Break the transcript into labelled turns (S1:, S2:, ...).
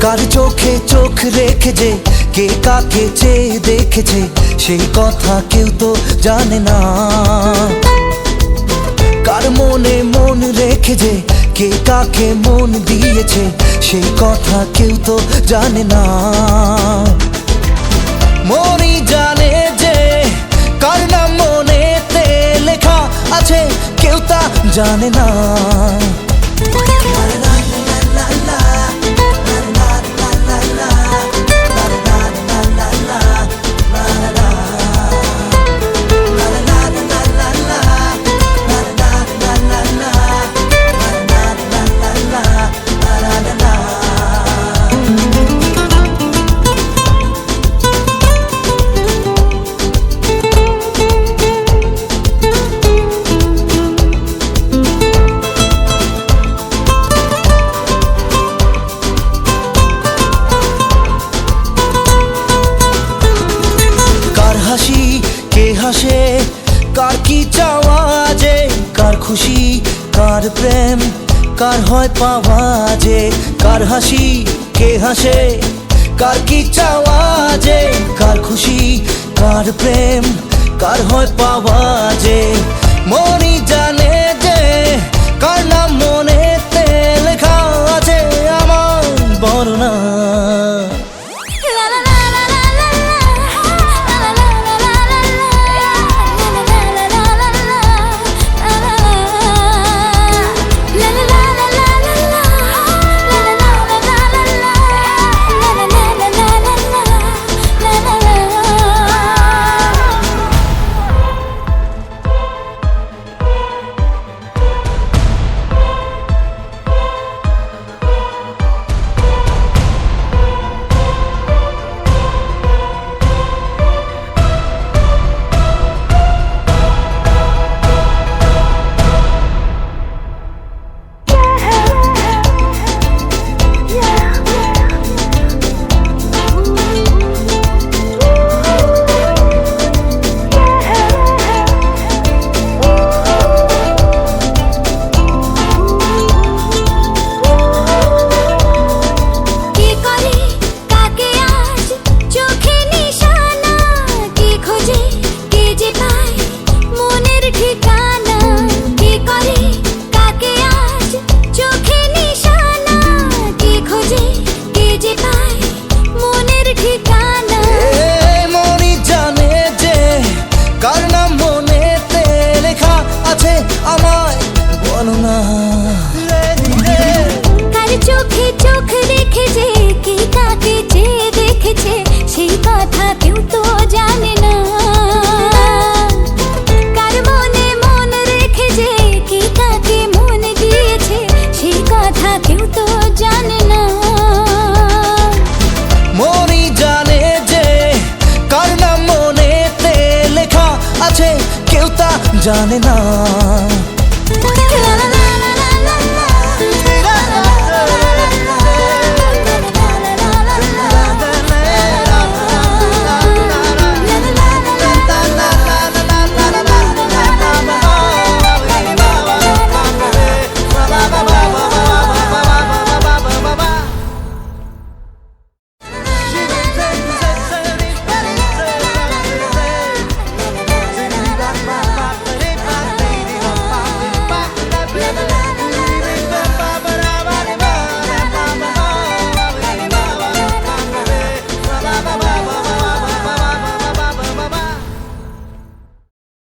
S1: কার চোখে চোখ রেখে যে কে কাকে চেয়ে দেখেছে সেই কথা কেউ তো জানে না। কার মনে মন রেখে যে কে কাকে মন দিয়েছে সেই কথা কেউ তো জানে না। মনই জানে যে কার নাম মনেতে লেখা আছে কেউ তা জানে না। কে হাসে কার কি চাওয়া যে কার খুশি কার প্রেম কার হয় পাওয়া যে কার হাসি কে হাসে কার কি চাওয়া যে কার খুশি কার প্রেম কার হয় পাওয়া যে মনই জানে যে কার নাম মনেতে লেখা আছে আমার বর্ণনা।
S2: কার চোখে চোখ রেখে যে কে কাকে চেয়ে দেখেছে সেই কথা কেউ তো জানে না। কার মনে মন রেখে যে কে কাকে মন দিয়েছে সেই কথা কেউ তো জানে না।
S1: মনই জানে যে কার নাম মনেতে লেখা আছে কেউ তা জানে না।